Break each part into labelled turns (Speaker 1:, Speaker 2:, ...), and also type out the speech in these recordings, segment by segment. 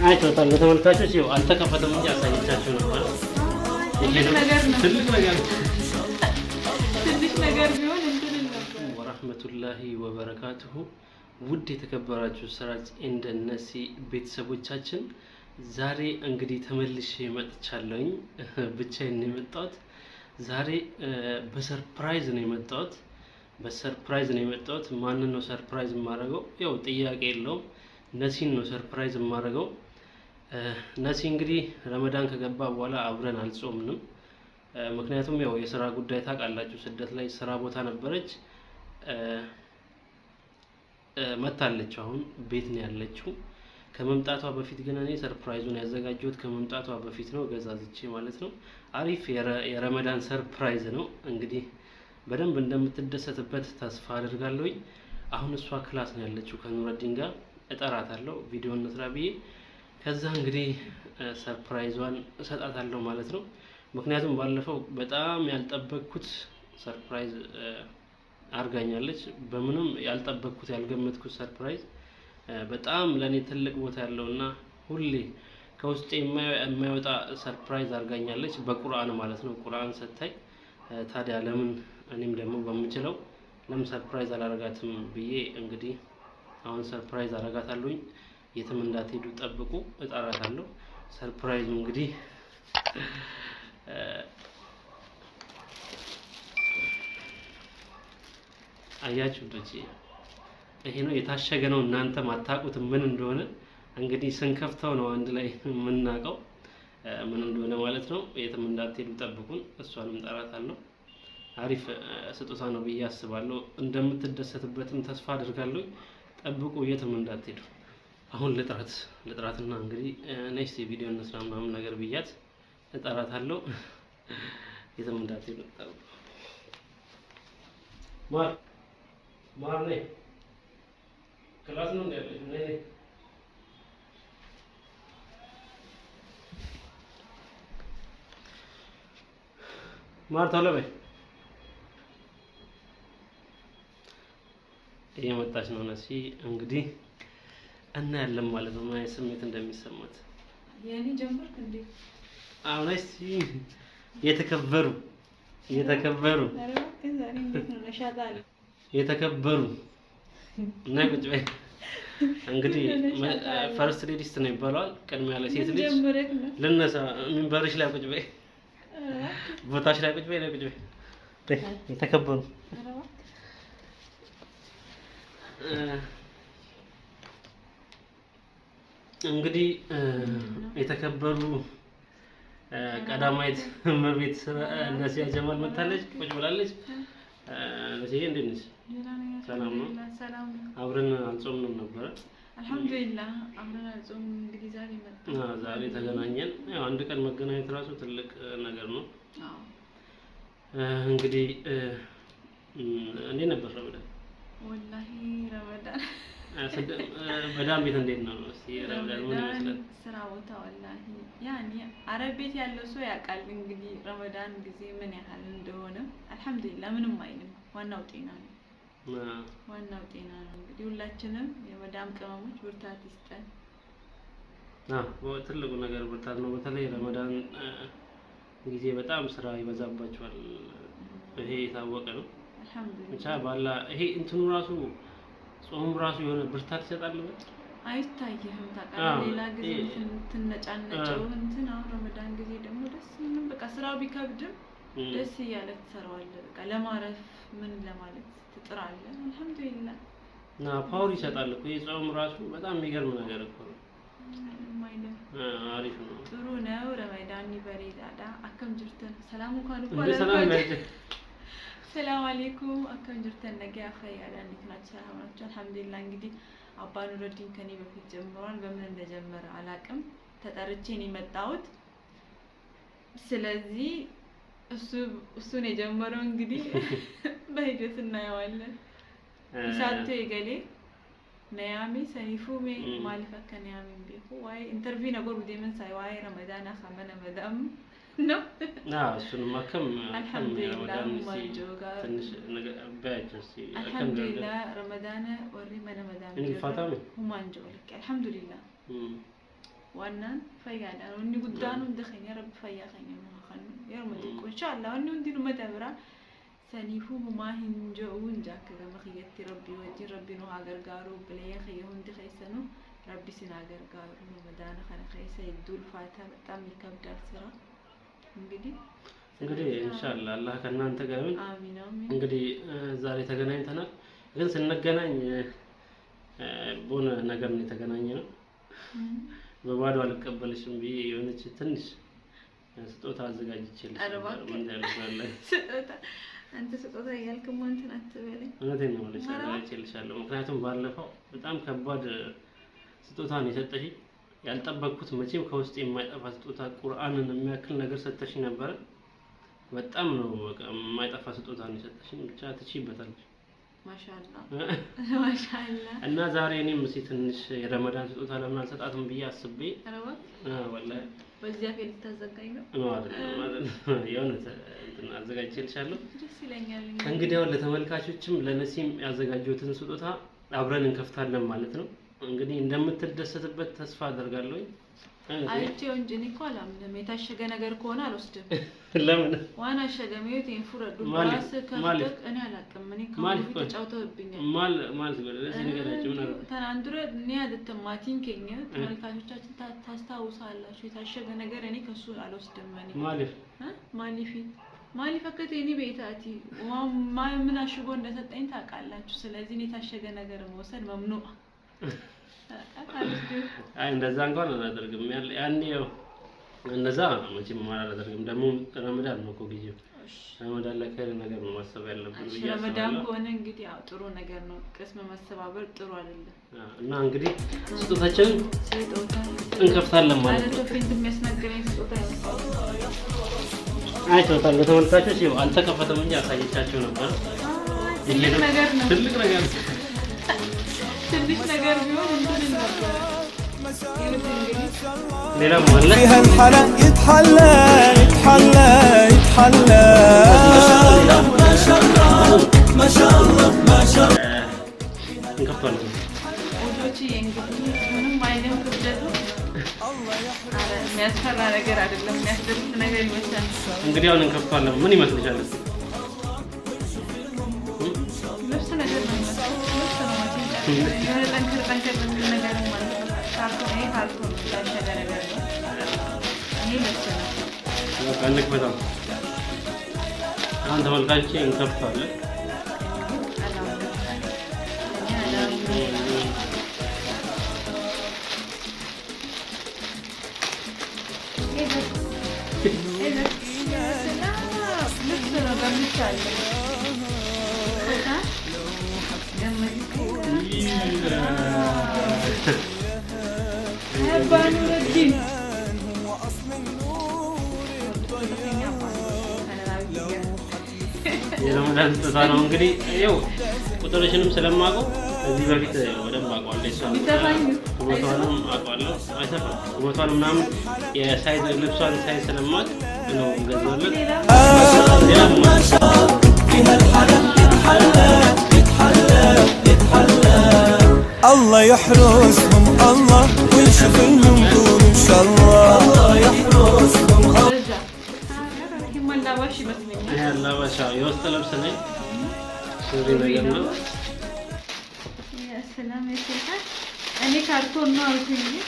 Speaker 1: አይቶታል ለተመልካቾች ይኸው አልተከፈተም እንጂ አሳይቻቸው ነበር።
Speaker 2: ትንሽ ነገር ነው።
Speaker 1: ትልቅ ነገር
Speaker 2: ትንሽ ነገር ቢሆን እንትን ነበር።
Speaker 1: ወራህመቱላሂ ወበረካቱሁ። ውድ የተከበራችሁ ስራጭ እንደነሲ ቤተሰቦቻችን ዛሬ እንግዲህ ተመልሼ መጥቻለሁኝ። ብቻዬን ነው የመጣሁት ዛሬ። በሰርፕራይዝ ነው የመጣሁት። በሰርፕራይዝ ነው የመጣሁት። ማንን ነው ሰርፕራይዝ የማደርገው? ያው ጥያቄ የለውም ነሲን ነው ሰርፕራይዝ የማደርገው። ነሲ እንግዲህ ረመዳን ከገባ በኋላ አብረን አልጾምንም። ምክንያቱም ያው የስራ ጉዳይ ታውቃላችሁ፣ ስደት ላይ ስራ ቦታ ነበረች። መታለች፣ አሁን ቤት ነው ያለችው። ከመምጣቷ በፊት ግን እኔ ሰርፕራይዙን ያዘጋጀሁት ከመምጣቷ በፊት ነው፣ ገዛዝቼ ማለት ነው። አሪፍ የረመዳን ሰርፕራይዝ ነው። እንግዲህ በደንብ እንደምትደሰትበት ተስፋ አድርጋለሁኝ። አሁን እሷ ክላስ ነው ያለችው ከኑረዲን ጋር። እጠራታለሁ ቪዲዮ እንስራ ብዬ፣ ከዛ እንግዲህ ሰርፕራይዟን እሰጣታለሁ ማለት ነው። ምክንያቱም ባለፈው በጣም ያልጠበቅኩት ሰርፕራይዝ አርጋኛለች። በምንም ያልጠበቅኩት ያልገመትኩት ሰርፕራይዝ በጣም ለኔ ትልቅ ቦታ ያለውና ሁሌ ከውስጤ የማይወጣ ሰርፕራይዝ አርጋኛለች፣ በቁርአን ማለት ነው። ቁርአን ሰታይ። ታዲያ ለምን እኔም ደግሞ በምችለው ለምን ሰርፕራይዝ አላረጋትም ብዬ እንግዲህ አሁን ሰርፕራይዝ አረጋታለሁኝ። የትም እንዳትሄዱ ጠብቁ፣ እጠራታለሁ። ሰርፕራይዙ እንግዲህ አያችሁ ዶቼ፣ ይሄ ነው የታሸገ ነው። እናንተ ማታውቁት ምን እንደሆነ እንግዲህ ስንከፍተው ነው አንድ ላይ የምናውቀው ምን እንደሆነ ማለት ነው። የትም እንዳትሄዱ ጠብቁን፣ እሷንም እጠራታለሁ። አሪፍ ስጦታ ነው ብዬ አስባለሁ። እንደምትደሰትበትም ተስፋ አድርጋለሁ። ጠብቁ፣ የትም እንዳትሄዱ። አሁን ልጥራትና እንግዲህ ኔክስት ቪዲዮ እንስራ ምናምን ነገር ብያት እጠራታለሁ። የትም እንዳትሄዱ ጠብቁ። ማር ነይ፣ ክላስ ነው ያለሽ። ነይ ማር ቶሎ በይ። እየመጣች ነው ነሲ። እንግዲህ እናያለን ማለት ነው ምን አይነት ስሜት እንደሚሰማት።
Speaker 2: የኔ ጀመርክ እንዴ?
Speaker 1: አዎ ነሲ። የተከበሩ እና ቁጭ በይ እንግዲህ ፈርስት ሌዲስት ነው ይባላል። ቅድሚያ ለሴት ልጅ ልነሳ። ሚንበርሽ ላይ ቁጭ በይ፣ ቦታሽ ላይ ቁጭ በይ፣ ቁጭ በይ። የተከበሩ እንግዲህ የተከበሩ ቀዳማዊት እመቤት ነሲያ ጀማል መታለች፣ ቁጭ ብላለች። ነሲያ እንዴት ነሽ? ሰላም ነው? አብረን አልጾምንም ነበረ።
Speaker 2: አልሐምዱሊላህ አብረን አልጾምንም። እንግዲህ ዛሬ መጣ።
Speaker 1: ዛሬ ተገናኘን። ያው አንድ ቀን መገናኘት ራሱ ትልቅ ነገር ነው።
Speaker 2: አዎ
Speaker 1: እንግዲህ እኔ ነበር ረመዳን
Speaker 2: ወላሂ ረመዳን
Speaker 1: በዳም ቤት እንዴት ነው? እስቲ ረመዳን ምን ይመስላል?
Speaker 2: ስራ ቦታ ወላሂ ያኔ አረብ ቤት ያለው ሰው ያውቃል እንግዲህ ረመዳን ጊዜ ምን ያህል እንደሆነ። አልሐምዱሊላህ ምንም አይልም። ዋናው ጤና ነው። ዋናው ጤና ነው። እንግዲህ ሁላችንም የመዳም ቅመሞች ብርታት ይስጠን።
Speaker 1: ትልቁ ነገር ብርታት ነው። በተለይ ረመዳን ጊዜ በጣም ስራ ይበዛባቸዋል። ይሄ የታወቀ ነው።
Speaker 2: አልሐምዱሊላህ
Speaker 1: ብቻ ባላ ይሄ እንትኑ ራሱ ጾም ራሱ የሆነ ብርታት ይሰጣል።
Speaker 2: አይታየህም ታውቃለህ። ሌላ ጊዜ ትነጫነጨው እንትን። አሁን ረመዳን ጊዜ ደግሞ ደስ ምንም በቃ ስራው ቢከብድም ደስ እያለ ትሰራዋለህ። በቃ ለማረፍ ምን ለማለት ትጥራለህ። አልሐምዱሊላህ
Speaker 1: ፓወር ይሰጣል እኮ የጾም ራሱ በጣም የሚገርም ነገር እኮ ነው። አሪፍ ነው፣
Speaker 2: ጥሩ ነው። ረመዳን ይበሬዳዳ አከም ጅርተን ሰላም እንኳን እኮ ሰላም አለይኩም አከም ጅርተን ነገ አኸያላ እንዴት ናችሁ? ሰላም ናችሁ? አልሐምዱሊላህ። እንግዲህ አባ ኑረዲን ከኔ በፊት ጀምሯል። በምን እንደጀመረ አላቅም። ተጠርቼ ነው የመጣሁት። ስለዚህ እሱን የጀመረው እንግዲህ በሂደት እናየዋለን። ኢሳቱ የገሌ ነያሚ ሰይፉሜ ማሊፈከ ነያሚ ቢሁ ዋይ ኢንተርቪው ነገር ወደምን ሳይዋይ ረመዳን አኸመነ መዳም ነው። እሱንም
Speaker 1: አከም
Speaker 2: አልሐምዱሊላህ ማጆጋ
Speaker 1: ትንሽ ነገር ባያችስ
Speaker 2: አልሐምዱሊላህ ረመዳን ወሪ መነ መዳም
Speaker 1: እንዴ ፋታሚ
Speaker 2: ሁማን ጆልክ አልሐምዱሊላህ ዋናን ፈያዳ ነው እንዲ ጉዳኑ እንደኸኝ ረብ ፈያኸኝ ነው ኸን የርመድ ኢንሻአላህ እንዲ እንዲኑ መደብራ ሰኒፉ ማሂን ጆውን ጃከ ለመخيت ربي وجي ربي ነው አገርጋሩ ብለየ ኸየው እንዲ ኸይሰኑ ረቢ ሲናገርጋሩ መዳና ኸነ ኸይሰ ይዱል ፋታ በጣም ይከብዳል ስራ እንግዲህ ኢንሻአላህ አላህ ከናንተ ጋር ይሁን አሚን አሚን እንግዲህ ዛሬ ተገናኝተናል ግን ስንገናኝ ቦነ ነገር ነው የተገናኘነው በባዶ አልቀበልሽም ቢ የሆነች ትንሽ ስጦታ አዘጋጅቼልሽ ምን ያልኩናል ስጦታ አንተ ስጦታ ያልከም እንትን አትበለኝ እውነቴን ነው ልጅ አዘጋጅቼልሻለሁ ምክንያቱም ባለፈው በጣም ከባድ ስጦታ ነው የሰጠሽኝ ያልጠበቅኩት መቼም ከውስጥ የማይጠፋ ስጦታ ቁርአንን የሚያክል ነገር ሰጠሽ ነበር በጣም ነው በቃ የማይጠፋ ስጦታ ነው የሰጠሽኝ ብቻ ትችይበታለሽ ማሻአላህ እና ዛሬ እኔም ትንሽ የረመዳን ስጦታ ለምን አልሰጣትም ብዬ አስቤ ወላሂ በዚያ ፊት ተዘጋኝ ነው ማለት የሆነ አዘጋጅቼልሻለሁ ደስ ይለኛል እንግዲህ አሁን ለተመልካቾችም ለነሲም ያዘጋጀሁትን ስጦታ አብረን እንከፍታለን ማለት ነው እንግዲህ እንደምትደሰትበት ተስፋ አደርጋለሁ አይቼው እንጂ ኒኮላም ለሜታሸገ ነገር ከሆነ አልወስድም ለምን ዋና ሸገሜት ይንፉረዱ ባስ ከፍተክ እኔ አላቀም እኔ ከማለት ተጫውተውብኛል ማለት ለዚህ ነገር አጭውና ተናንድሮ እኔ አደተማቲን ከኛ ተመልካቾቻችን ታስታውሳላችሁ የታሸገ ነገር እኔ ከሱ አልወስድም እኔ ማሊፍ ፈከተ እኔ ቤታቲ ምን አሽጎ እንደሰጠኝ ታውቃላችሁ ስለዚህ እኔ ታሸገ ነገር መውሰድ መምኑዕ አይ እንደዛ እንኳን አላደርግም ያኔ እንደዛ መቼም አላደርግም ደግሞ ረመዳን ነው እኮ ጊዜው ረመዳን ላይ ከሌላ ነገር ነው ማሰብ ያለብን ብዬ ረመዳን ከሆነ እንግዲህ ያው ጥሩ ነገር ነው ቅስም መሰባበር ጥሩ አይደለም እና እንግዲህ ስጦታችን እንከፍታለን ማለት ነው ፊልም የሚያስነግረኝ ስጦታ አይ ተወጣለ ተመልካቾች ይኸው አልተከፈተም እንጂ አሳየቻቸው ነበር ትልቅ ነገር ትንሽ ነገር ቢሆን እንትን ነበር ሌላ ማለት فيها الحلا يتحلى يتحلى يتحلى ما شاء الله ما شاء الله ما شاء الله እንከፍታለን ወዶች እንግዲህ ምንም አይደለም ክብደቱ የሚያስፈራ ነገር አይደለም የሚያስደስት ነገር ይመስላል እንግዲህ አሁን እንከፍታለን ምን ይመስልሻል ልብስ ነገር ነው የሆነ ጠንከር ነገር ማለት ነው ካርቶን ያሸገ ነገር ነው እኔ ለሰና ወቃንክ በጣም አንተ ወልቃንቺ እንከፍታለን የረመዳን ስጦታ ነው እንግዲህ ይኸው ቁጥርሽንም ስለማውቀው እዚህ በፊት ወደም አውቀዋለሁ ቁመቷንም አውቀዋለሁ አይሰፋም ቁመቷን ምናምን የሳይዝ ልብሷን ሳይዝ ስለማውቅ ነው ገዛለት الله يحرسهم الله ويشوف لهم دور ان شاء الله الله يحرسهم يلا باشا يوصل لبسني سوري نجمنا يا سلام يا شيخ انا كارتون ما قلتلي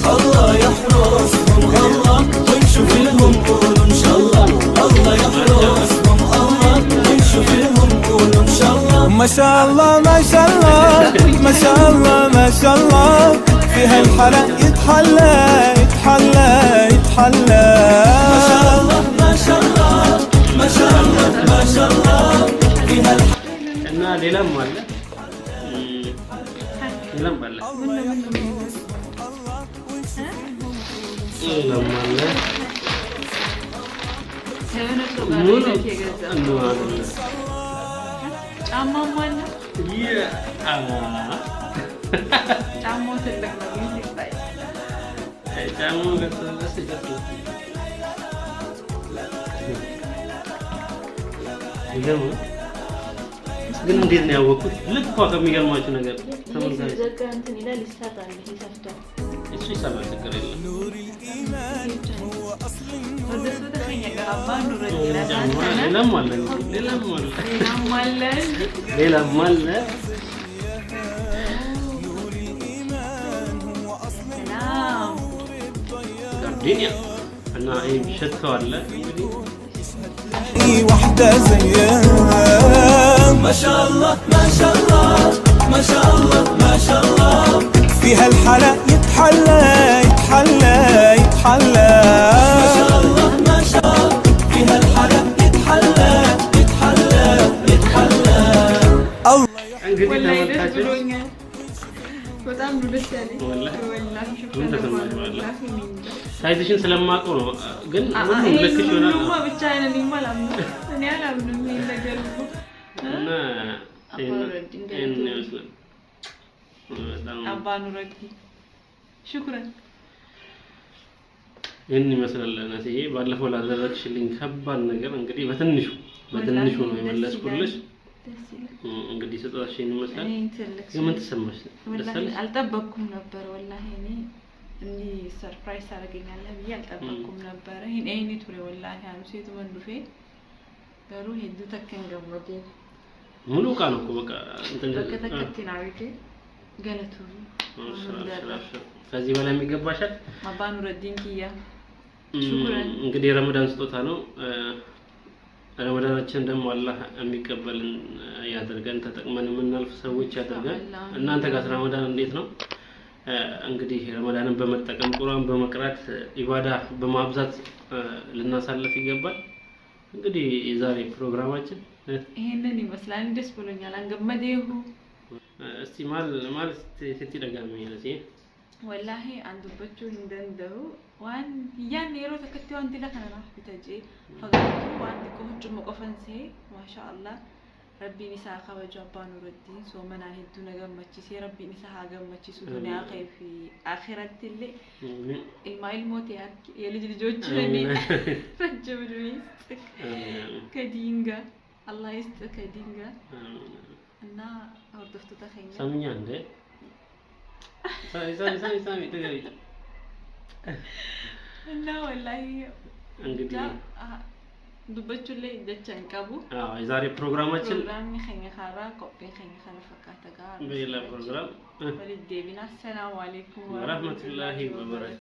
Speaker 2: الله يحرسهم الله ويشوف لهم دور ان شاء الله الله يحرسهم الله ويشوف لهم دور ان شاء الله ما شاء الله ما شاء الله ما شاء الله ما شاء الله فيها الحلا يتحلى يتحلى يتحلى ما شاء الله ما شاء الله ما شاء الله ما شاء الله فيها الحلا ليلام ولا ليلام ولا ليلام ولا ጫማው ማለት ጫማው ትልቅ ነው ይታይ ጫማው ገሰለስ ይገርም
Speaker 1: ግን እንዴት ነው ያወቁት? ልክ እኮ ከሚገርማችሁ ነገር ተመልካች
Speaker 2: ዘጋ እንትን ይላል ይሳታል ይሰፍታል
Speaker 1: እሱ ይሰራል ችግር የለም ሌላም አለ ጋርዲኒያ እና ይሄ ሸተው አለ እንግዲህ
Speaker 3: وحده زيها ما شاء الله ما شاء الله ما شاء الله ما شاء الله فيها الحلا يتحلى يتحلى يتحلى ما شاء الله ما شاء الله فيها الحلا يتحلى يتحلى يتحلى الله
Speaker 1: እንግዲህ
Speaker 2: والله
Speaker 1: ተመልካቾች
Speaker 2: በጣም ነው ደስ ያለኝ ወላሂ ሹክራን
Speaker 1: ሳይዝሽን ስለማውቀው ነው ግን ሁሉም ልክሽ ይሆናል
Speaker 2: ነው ብቻ አይነኝ ማለት ነው እኔ አላምንም ይሄን ነገር
Speaker 1: እና ይሄን ይመስላል
Speaker 2: አባ ኑረዲ ሹክራን
Speaker 1: ይሄን ይመስላል እናትዬ ባለፈው ላደረግሽልኝ ከባድ ነገር እንግዲህ በትንሹ ነው የመለስኩልሽ እንግዲህ ስጣሽኝ ይመስላል ምን ተሰማሽ
Speaker 2: ወላሂ አልጠበቅኩም ነበር ወላሂ እኔ ሰርፕራይዝ ታደርገኛለህ ብዬ አልጠበቅኩም ነበር ይሄን ቱሬ ወላሂ አሉ ሴቱ መንዱፌ ጋሩ ሄዱ ተከን ገመደ ሙሉ ቃል እኮ በቃ እንትን ተከተከቲና ወይቴ ገለቱ
Speaker 1: ከዚህ በላይ የሚገባሻል
Speaker 2: አባኑ ረዲን ኪያ ሹክራን
Speaker 1: እንግዲህ ረመዳን ስጦታ ነው ረመዳናችን ደግሞ አላህ የሚቀበልን ያደርገን ተጠቅመን የምናልፍ ሰዎች ያደርገን እናንተ ጋር ረመዳን እንዴት ነው እንግዲህ ረመዳንን በመጠቀም ቁርአን በመቅራት ኢባዳ በማብዛት ልናሳልፍ ይገባል እንግዲህ የዛሬ ፕሮግራማችን
Speaker 2: ይሄንን ይመስላል ደስ ብሎኛል አንገመደሁ
Speaker 1: እስቲ ማለት ስትደጋሚ ነሲ
Speaker 2: والله عنده بچو هندندو وان ያን የሮ ተከታዩ አንተ ለከና ፍተጂ ፈጋቱ وان ኮቹ መቆፈንሴ ማሻአላ ረቢ ንሳ ከበጃ ባኑ ረዲ ሶመና ሄዱ ነገር መችሲ ረቢ ንሳ ሀገመቺ ሱዱንያ ከይፊ አኺራት ላይ ኢልማይል ሞት የልጅ ልጆች እኔ ረጅም ልጅ ከዲንጋ አላህ ይስጥ ከዲንጋ እና አውርደፍቱ ተኸኛ
Speaker 1: ሰምኛ እንደ ሳሚ ተገቢ
Speaker 2: እና ወላሂ
Speaker 1: እንግዲህ
Speaker 2: ዱበቹ ላይ ደቻን ቀቡ
Speaker 1: የዛሬ ፕሮግራማችን
Speaker 2: ፕሮግራም ኸኛ ኻራ ኮፒ ኸኛ ኻለፈካተ ጋር
Speaker 1: በሌላ ፕሮግራም
Speaker 2: ወልዴ ቢና ሰላም አለይኩም
Speaker 1: ወራህመቱላሂ ወበረካቱ